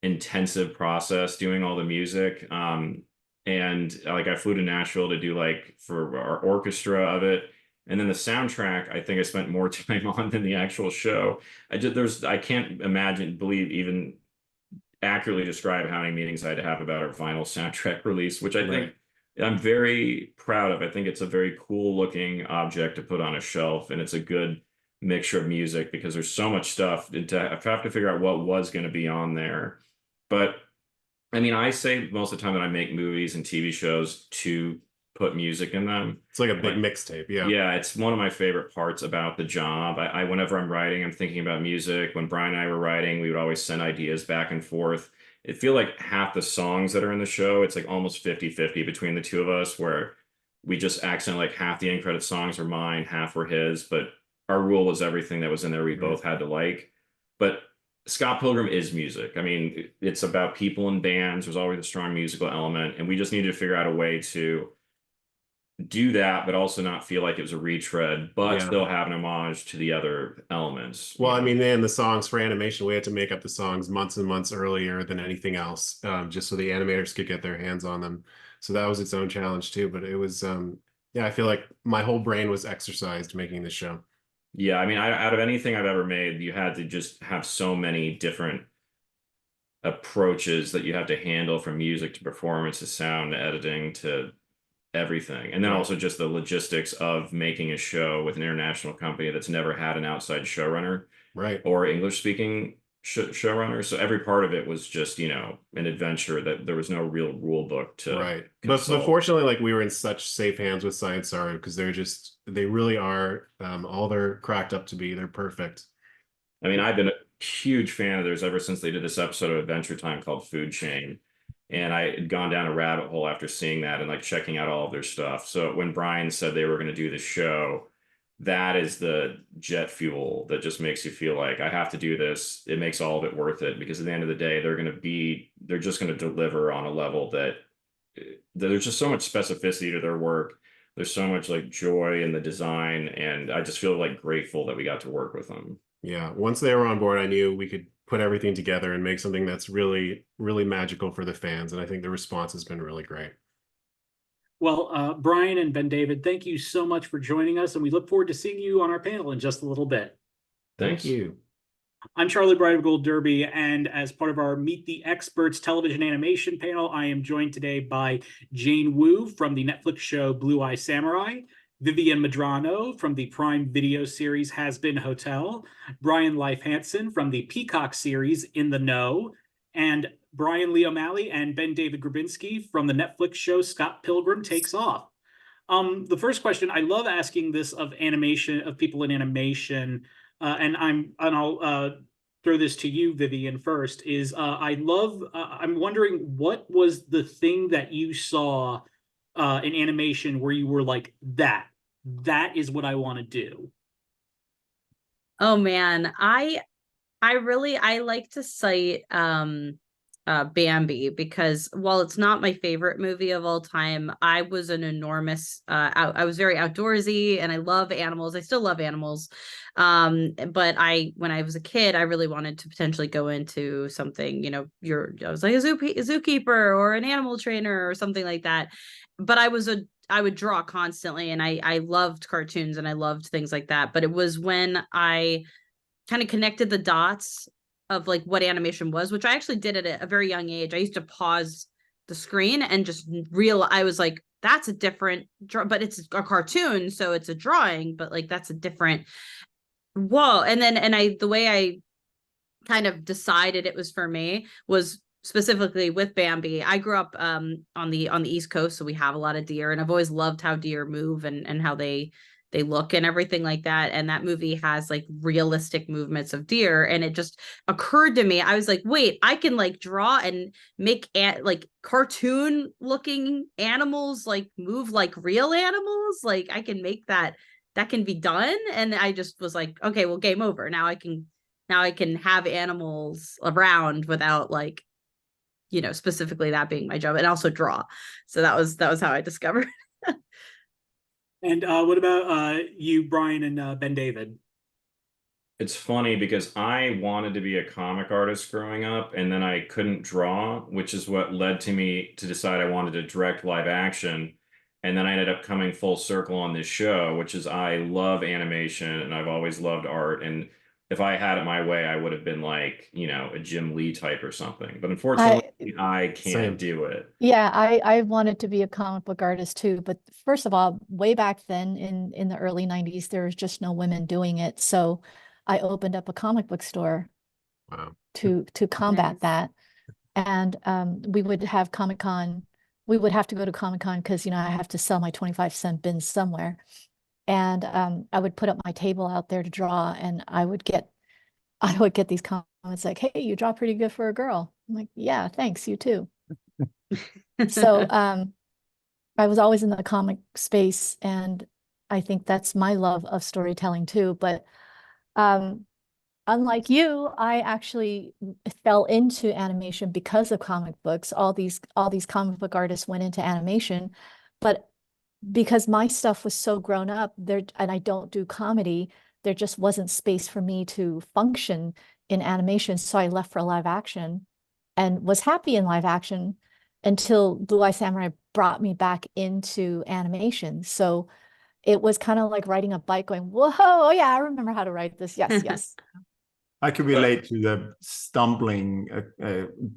intensive process doing all the music. And like I flew to Nashville to do like for our orchestra of it. And then the soundtrack, I think I spent more time on than the actual show. I can't believe even accurately describe how many meetings I had to have about our vinyl soundtrack release, which I think I'm very proud of. I think it's a very cool looking object to put on a shelf, and it's a good mixture of music because there's so much stuff. I have to figure out what was going to be on there. But I mean, I say most of the time that I make movies and TV shows to put music in them. It's like a big mixtape. Yeah. Yeah, it's one of my favorite parts about the job. I whenever I'm writing, I'm thinking about music. When Bryan and I were writing, we would always send ideas back and forth. It feel like half the songs that are in the show, it's like almost 50-50 between the two of us, where we just accidentally like half the end credit songs are mine, half were his. But our rule was everything that was in there we both had to like. But Scott Pilgrim is music. I mean, it's about people and bands. There's always a strong musical element, and we just needed to figure out a way to do that, but also not feel like it was a retread, but still have an homage to the other elements. Well, I mean, man, the songs for animation, we had to make up the songs months and months earlier than anything else, just so the animators could get their hands on them. So that was its own challenge too. But it was, I feel like my whole brain was exercised making this show. Yeah, I mean, out of anything I've ever made, you had to just have so many different approaches that you have to handle, from music to performance to sound to editing to everything. And then also just the logistics of making a show with an international company that's never had an outside showrunner, or English speaking showrunner. So every part of it was just, an adventure that there was no real rule book to But fortunately, like, we were in such safe hands with Science Sorrow, because they really are all they're cracked up to be. They're perfect. I mean, I've been a huge fan of theirs ever since they did this episode of Adventure Time called Food Chain. And I had gone down a rabbit hole after seeing that and like checking out all of their stuff. So when Bryan said they were going to do the show, that is the jet fuel that just makes you feel like I have to do this. It makes all of it worth it, because at the end of the day, they're just going to deliver on a level that there's just so much specificity to their work. There's so much like joy in the design. And I just feel like grateful that we got to work with them. Yeah. Once they were on board, I knew we could put everything together and make something that's really, really magical for the fans. And I think the response has been really great. Well, Bryan and BenDavid, thank you so much for joining us, and we look forward to seeing you on our panel in just a little bit. Thanks. Thank you. I'm Charlie Bright of Gold Derby, and as part of our Meet the Experts television animation panel, I am joined today by Jane Wu from the Netflix show Blue Eye Samurai, Vivienne Medrano from the Prime Video series Hazbin Hotel, Bryan Leif Hansen from the Peacock series In the Know, and Bryan Lee O'Malley and BenDavid Grabinski from the Netflix show Scott Pilgrim Takes Off. The first question, I love asking this of animation, of people in animation, and I'll throw this to you, Vivienne, first. Is I'm wondering, what was the thing that you saw in animation where you were like, that is what I want to do? Oh man, I like to cite Bambi, because while it's not my favorite movie of all time, I was an enormous I was very outdoorsy, and I love animals. I still love animals. But when I was a kid, I really wanted to potentially go into something, I was like a zookeeper or an animal trainer or something like that. But I would draw constantly, and I loved cartoons and I loved things like that. But it was when I kind of connected the dots of like what animation was, which I actually did at a very young age. I used to pause the screen and just I was like, that's a different but it's a cartoon, so it's a drawing, but like that's a different whoa. And the way I kind of decided it was for me was specifically with Bambi. I grew up on the East Coast, so we have a lot of deer, and I've always loved how deer move and how they look and everything like that. And that movie has like realistic movements of deer, and it just occurred to me, I was like, wait, I can like draw and make like cartoon looking animals like move like real animals. Like I can make that can be done. And I just was like, okay, well, game over. Now I can have animals around without like, specifically that being my job, and also draw. So that was how I discovered. And what about you, Bryan and BenDavid? It's funny because I wanted to be a comic artist growing up, and then I couldn't draw, which is what led to me to decide I wanted to direct live action. And then I ended up coming full circle on this show, which is I love animation and I've always loved art. And if I had it my way, I would have been like, a Jim Lee type or something. But unfortunately, I can't do it. Yeah, I wanted to be a comic book artist too. But first of all, way back then in the early 90s, there was just no women doing it. So I opened up a comic book store to combat that. And we would have Comic-Con. We would have to go to Comic-Con because, I have to sell my 25-cent bins somewhere. And I would put up my table out there to draw, and I would get these comments like, "Hey, you draw pretty good for a girl." I'm like, "Yeah, thanks, you too." So I was always in the comic space, and I think that's my love of storytelling too. But unlike you, I actually fell into animation because of comic books. All these comic book artists went into animation, but because my stuff was so grown up there, and I don't do comedy, there just wasn't space for me to function in animation. So I left for live action and was happy in live action until Blue Eye Samurai brought me back into animation. So it was kind of like riding a bike going, whoa, oh yeah, I remember how to write this. Yes, yes. I can relate to the stumbling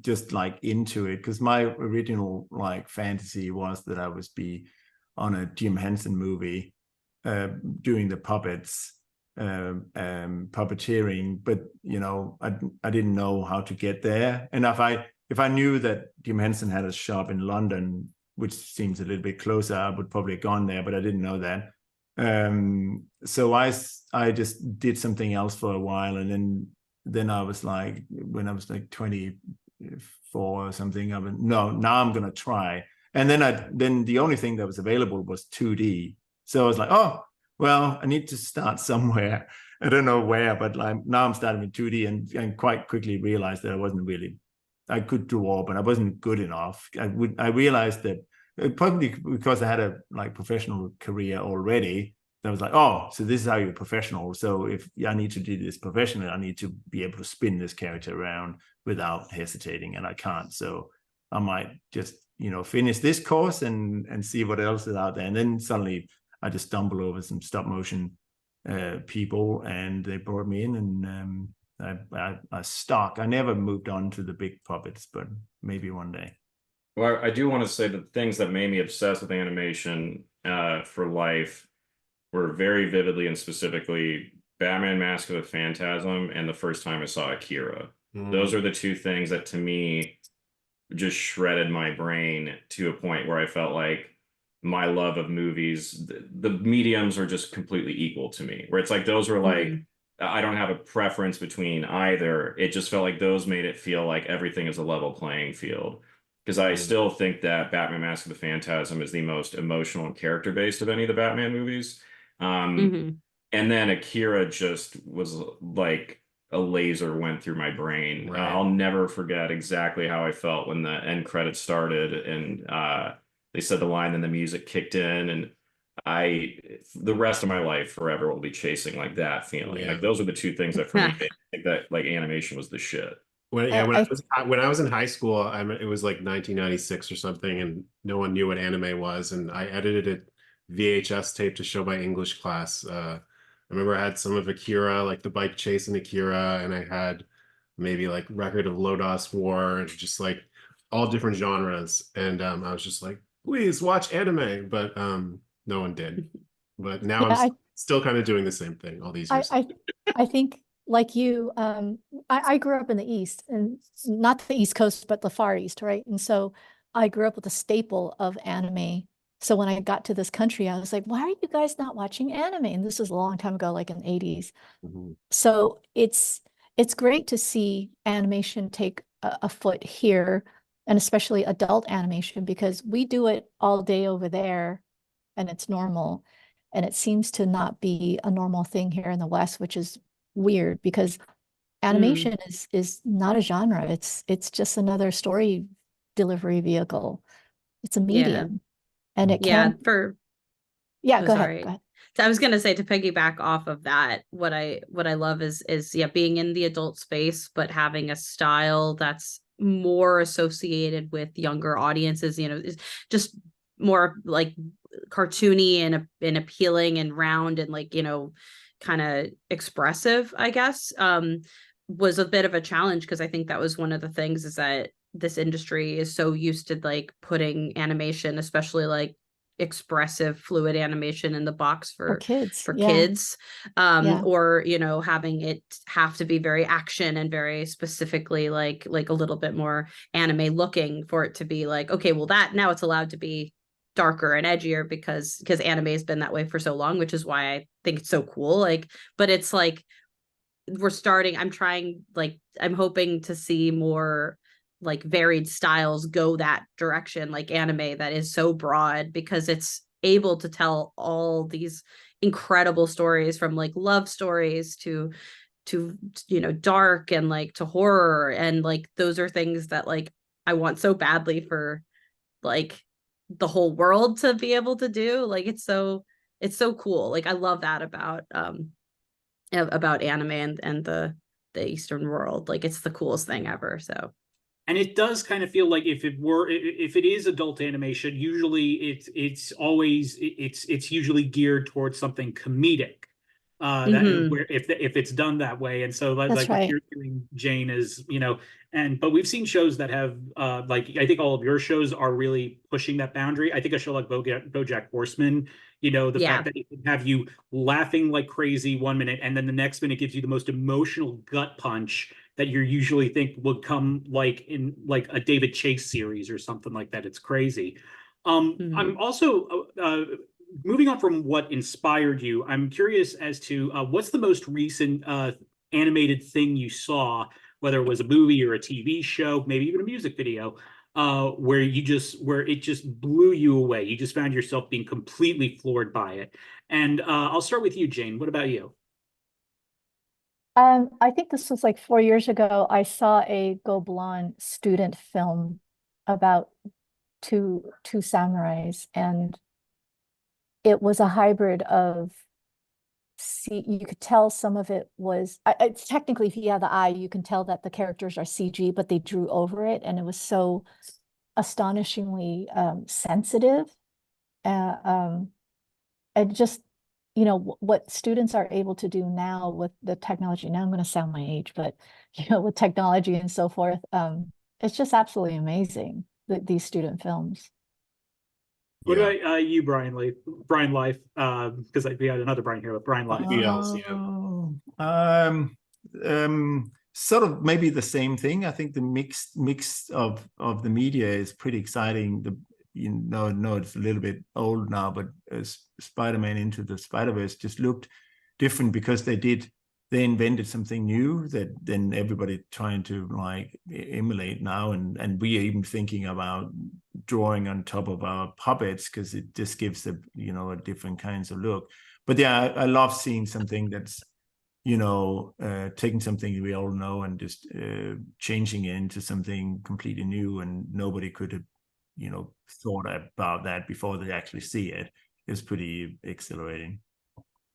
just like into it, because my original like fantasy was that I would be on a Jim Henson movie doing the puppets, puppeteering, but I didn't know how to get there. And if I knew that Jim Henson had a shop in London, which seems a little bit closer, I would probably have gone there, but I didn't know that. So I just did something else for a while, and then I was like, when I was like 24 or something, I went, no, now I'm gonna try. And then the only thing that was available was 2D. So I was like, oh, well, I need to start somewhere. I don't know where, but like now I'm starting with 2D, and quite quickly realized that I could draw, but I wasn't good enough. I realized that probably because I had a like professional career already, I was like, oh, so this is how you're professional. So if I need to do this professionally, I need to be able to spin this character around without hesitating, and I can't. So I might just finish this course and see what else is out there. And then suddenly I just stumbled over some stop motion people, and they brought me in, and I stuck. I never moved on to the big puppets, but maybe one day. Well, I do want to say that things that made me obsessed with animation for life were very vividly and specifically Batman Mask of the Phantasm and the first time I saw Akira. Those are the two things that to me just shredded my brain to a point where I felt like my love of movies, the mediums are just completely equal to me, where it's like those were like I don't have a preference between either. It just felt like those made it feel like everything is a level playing field. Because I still think that Batman Mask of the Phantasm is the most emotional and character based of any of the Batman movies. Mhm. And then Akira just was like a laser went through my brain. Right. I'll never forget exactly how I felt when the end credits started and they said the line and the music kicked in, and the rest of my life forever will be chasing like that feeling. Yeah. Like those are the two things that for me made me think that like animation was the shit. When I when I was in high school, it was like 1996 or something, and no one knew what anime was, and I edited a VHS tape to show my English class. I remember I had some of Akira, like the bike chase in Akira, and I had maybe like Record of Lodoss War, and just like all different genres. And I was just like, please watch anime, but no one did. But now Yeah, I'm still kind of doing the same thing all these years. I think like you, I grew up in the East, and not the East Coast, but the Far East, right? And so I grew up with a staple of anime. So when I got to this country, I was like, why are you guys not watching anime? And this was a long time ago, like in the 80s. Mhm. So it's great to see animation take a foot here, and especially adult animation, because we do it all day over there and it's normal. And it seems to not be a normal thing here in the West, which is weird because animation is not a genre. It's just another story delivery vehicle. It's a Yeah. medium. And it Yeah, can, go ahead. sorry. Go ahead. So I was gonna say, to piggyback off of that, what I love is yeah, being in the adult space, but having a style that's more associated with younger audiences, is just more like cartoony and appealing and round and like, kind of expressive, I guess, was a bit of a challenge, because I think that was one of the things, is that this industry is so used to like putting animation, especially like expressive fluid animation, in the box For kids. Yeah. kids, Yeah. or having it have to be very action and very specifically like a little bit more anime looking, for it to be like, okay, well, that now it's allowed to be darker and edgier because anime has been that way for so long, which is why I think it's so cool. Like, but it's like I'm hoping to see more like varied styles go that direction, like anime that is so broad, because it's able to tell all these incredible stories, from like love stories to dark and like to horror, and like those are things that like I want so badly for like the whole world to be able to do. Like it's so cool. Like I love that about anime and the Eastern world. Like it's the coolest thing ever. So And it does kind of feel like if it is adult animation, usually it's usually geared towards something comedic. Where if it's done that way, and so That's like what right. you're doing, Jane, is but we've seen shows that have like I think all of your shows are really pushing that boundary. I think a show like BoJack Horseman, the Yeah. fact that it can have you laughing like crazy 1 minute, and then the next minute gives you the most emotional gut punch that you usually think would come like in like a David Chase series or something like that. It's crazy. I'm also moving on from what inspired you. I'm curious as to what's the most recent animated thing you saw, whether it was a movie or a TV show, maybe even a music video, where it just blew you away. You just found yourself being completely floored by it. And I'll start with you, Jane. What about you? I think this was like 4 years ago. I saw a Gobelin student film about two samurais, and it was a hybrid of, you could tell some of it was, it's technically, if you have the eye, you can tell that the characters are CG, but they drew over it, and it was so astonishingly sensitive. And just, what students are able to do now with the technology. Now I'm going to sound my age, but with technology and so forth, it's just absolutely amazing, these student films. What Yeah. about you, Bryan Lee? Bryan Life, because we had another Brian here, but Bryan Life. Sort of maybe the same thing. I think the mix of the media is pretty exciting. No, it's a little bit old now, but Spider-Man Into the Spider-Verse just looked different because they did they invented something new that then everybody trying to like emulate now, and we are even thinking about drawing on top of our puppets because it just gives a a different kinds of look. But yeah, I love seeing something that's taking something we all know and just changing it into something completely new, and nobody could have thought about that before they actually see it. It's pretty exhilarating.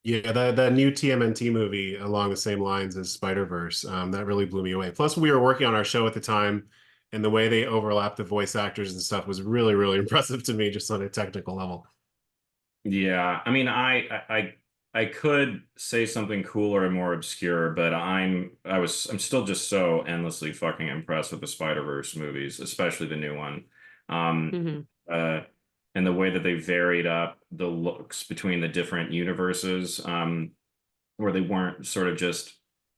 Yeah, the new TMNT movie along the same lines as Spider-Verse, that really blew me away. Plus, we were working on our show at the time, and the way they overlap the voice actors and stuff was really, really impressive to me, just on a technical level. Yeah, I mean, I could say something cooler and more obscure, but I'm still just so endlessly fucking impressed with the Spider-Verse movies, especially the new one. And the way that they varied up the looks between the different universes, where they weren't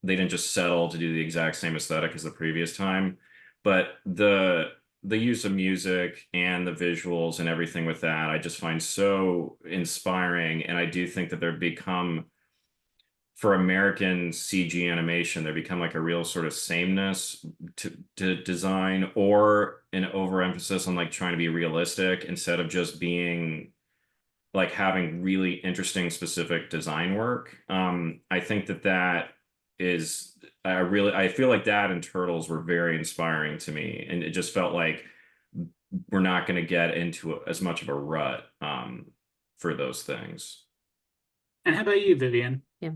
they didn't just settle to do the exact same aesthetic as the previous time, but the use of music and the visuals and everything with that, I just find so inspiring. And I do think that they've become, for American CG animation, they become like a real sort of sameness to design, or an overemphasis on like trying to be realistic instead of just being like having really interesting specific design work. I think that is I feel like that and Turtles were very inspiring to me, and it just felt like we're not going to get into as much of a rut for those things. And how about you, Vivienne? Yeah.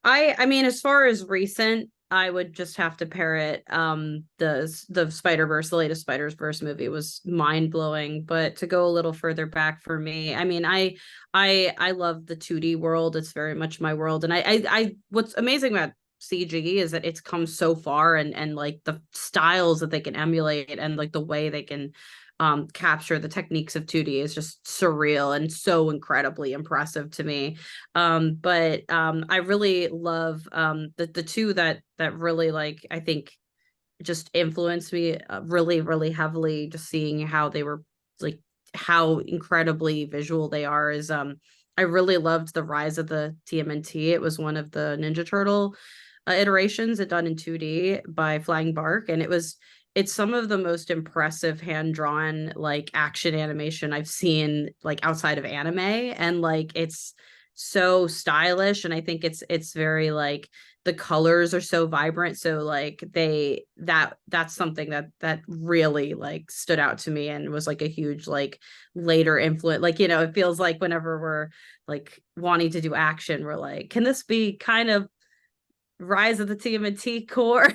I mean, as far as recent, I would just have to pair it. The Spider-Verse, the latest Spider-Verse movie was mind-blowing. But to go a little further back for me, I mean, I love the 2D world. It's very much my world. And I what's amazing about CG is that it's come so far, and like the styles that they can emulate and like the way they can capture the techniques of 2D is just surreal and so incredibly impressive to me. But I really love the two that really, like, I think just influenced me really, really heavily, just seeing how they were, like, how incredibly visual they are, is I really loved the Rise of the TMNT. It was one of the Ninja Turtle iterations done in 2D by Flying Bark, and it's some of the most impressive hand-drawn like action animation I've seen, like outside of anime, and like it's so stylish, and I think it's very, like, the colors are so vibrant, so like that's something that really like stood out to me and was like a huge like later influence. Like, it feels like whenever we're like wanting to do action, we're like, can this be kind of Rise of the TMNT core,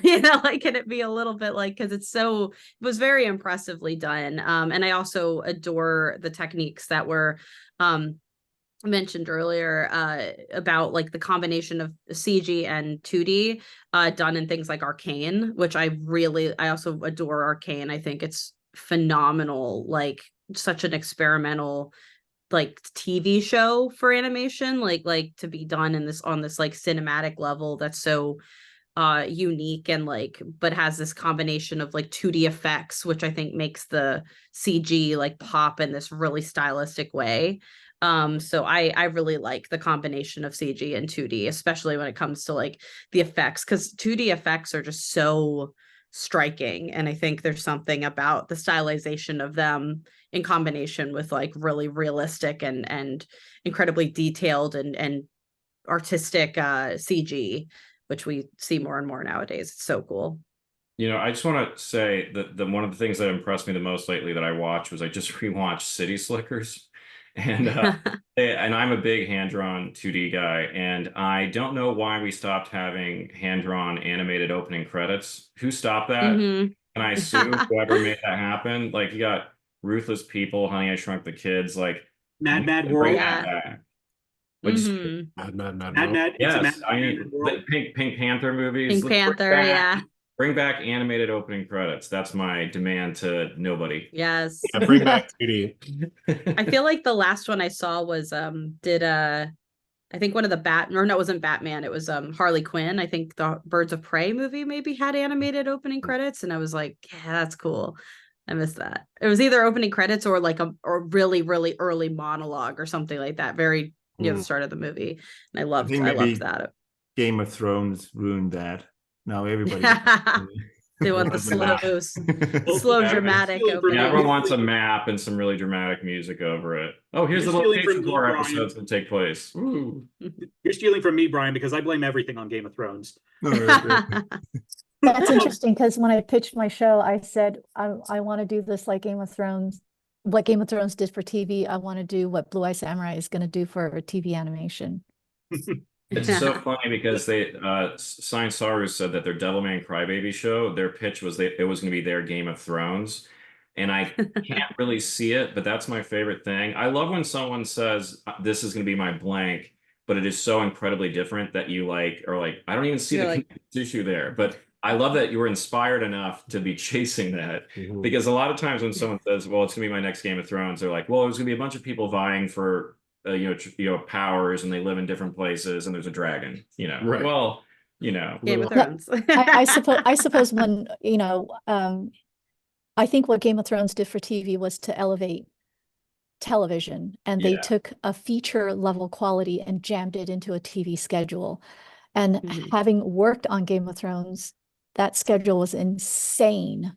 like, can it be a little bit like, because it was very impressively done. And I also adore the techniques that were mentioned earlier about like the combination of CG and 2D done in things like Arcane, which I also adore Arcane. I think it's phenomenal, like such an experimental like TV show for animation, like to be done on this like cinematic level that's so unique, and like, but has this combination of like 2D effects, which I think makes the CG like pop in this really stylistic way. So I really like the combination of CG and 2D, especially when it comes to like the effects, because 2D effects are just so striking, and I think there's something about the stylization of them in combination with like really realistic and incredibly detailed and artistic CG, which we see more and more nowadays. It's so cool. I just want to say that one of the things that impressed me the most lately that I watched was I just rewatched City Slickers. And and I'm a big hand-drawn 2D guy, and I don't know why we stopped having hand-drawn animated opening credits. Who stopped that? Mm-hmm. And I sue whoever made that happen. Like, you got Ruthless People, Honey, I Shrunk the Kids, like Mad bring World. that back. Like, Mad. yes, I mean, Pink Panther movies. Pink Panther, yeah. Bring back animated opening credits. That's my demand to nobody. Yes. Yeah, bring back 2D. I feel like the last one I saw was I think one of the it wasn't Batman, it was Harley Quinn. I think the Birds of Prey movie maybe had animated opening credits, and I was like, yeah, that's cool. I missed that. It was either opening credits or like a really, really early monologue or something like that, very near the start of the movie. And I loved that. Game of Thrones ruined that. Now everybody They want the slow Yeah, dramatic stealing from opening. Yeah, everyone wants a map and some really dramatic music over it. Oh, here's You're the stealing location from where me, episodes will take place. Ooh. You're stealing from me, Brian, because I blame everything on Game of Thrones. No, okay. That's interesting because when I pitched my show, I said I want to do this like Game of Thrones, what Game of Thrones did for TV. I want to do what Blue Eye Samurai is going to do for TV animation. It's so funny because they Science Saru said that their Devilman Crybaby show, their pitch was it was going to be their Game of Thrones, and I can't really see it, but that's my favorite thing. I love when someone says this is going to be my blank, but it is so incredibly different that you like are like, I don't even see the issue there, but I love that you were inspired enough to be chasing that, because a lot of times when someone says, well, it's gonna be my next Game of Thrones, they're like, well, there's gonna be a bunch of people vying for powers, and they live in different places, and there's a dragon, Right. Well, Game of Thrones. I suppose when, I think what Game of Thrones did for TV was to elevate television, and they took a feature level quality and jammed it into a TV schedule. And having worked on Game of Thrones, that schedule was insane.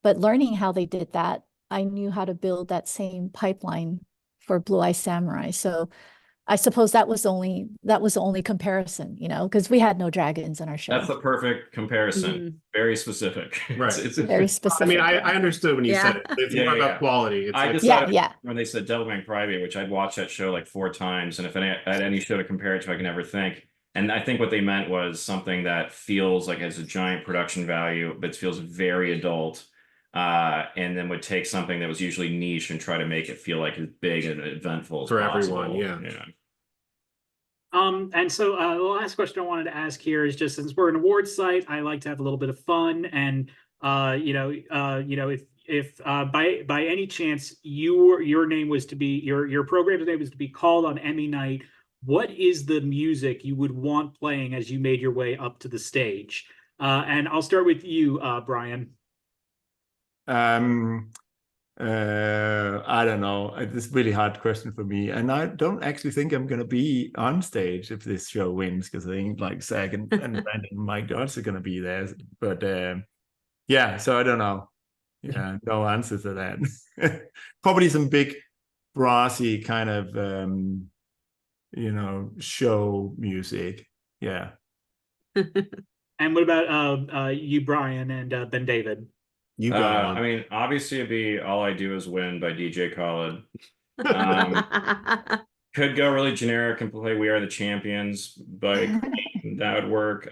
But learning how they did that, I knew how to build that same pipeline for Blue Eye Samurai. So I suppose that was the only comparison, because we had no dragons in our show. That's the perfect comparison. Very specific. Right. It's very specific. I mean, I understood when you said it. It's more about quality. I It's decided when they said Devilman Crybaby, which I'd watched that show like 4 times, and if I had any show to compare it to, I can never think. And I think what they meant was something that feels like has a giant production value, but feels very adult. And then would take something that was usually niche and try to make it feel like as big and eventful as for possible. everyone. Yeah. And so the last question I wanted to ask here is just, since we're an awards site, I like to have a little bit of fun, and if by any chance your name was to be your program's name was to be called on Emmy night, what is the music you would want playing as you made your way up to the stage? And I'll start with you, Brian. I don't know. It's a really hard question for me, and I don't actually think I'm going to be on stage if this show wins, because I think like Zach and Brandon and Mike Dodds are going to be there. But so I don't know. Yeah, no answer to that. Probably some big brassy kind of show music. Yeah. And what about you, Brian, and BenDavid? You got one. I mean, obviously it'd be All I Do Is Win by DJ Khaled. Could go really generic and play We Are the Champions by Queen. That would work.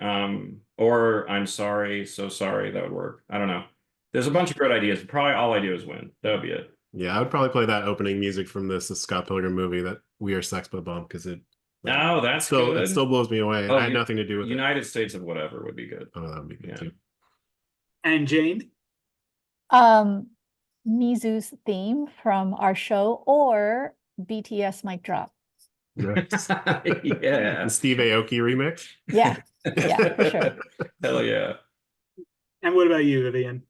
Or I'm Sorry, So Sorry, that would work. I don't know. There's a bunch of great ideas. Probably All I Do Is Win. That would be it. Yeah, I would probably play that opening music from the Scott Pilgrim movie, that We Are Sex But Bump, because it that's good. It still blows me away. I had nothing to do with United States of Whatever would be good. Oh, that would be good too. And Jane? Mizu's theme from our show, or BTS Mic Drop. Yeah. The Steve Aoki remix. Yeah, for sure. Hell yeah. And what about you, Vivienne?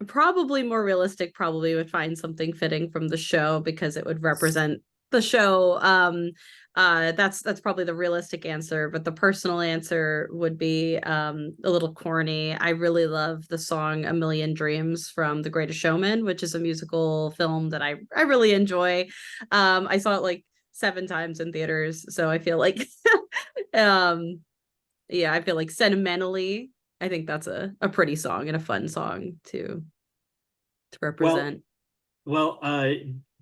Probably more realistic, probably would find something fitting from the show because it would represent the show. That's probably the realistic answer, but the personal answer would be a little corny. I really love the song A Million Dreams from The Greatest Showman, which is a musical film that I really enjoy. I saw it like 7 times in theaters, so I feel like I feel like sentimentally I think that's a pretty song and a fun song to represent. Well,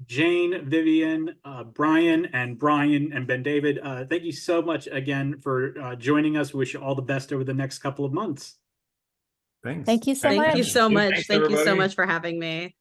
Jane, Vivienne, Brian, and BenDavid, thank you so much again for joining us. We wish you all the best over the next couple of months. Thanks. Thank you so much. Thank you so much. Thanks, Thank you so everybody. much for having me.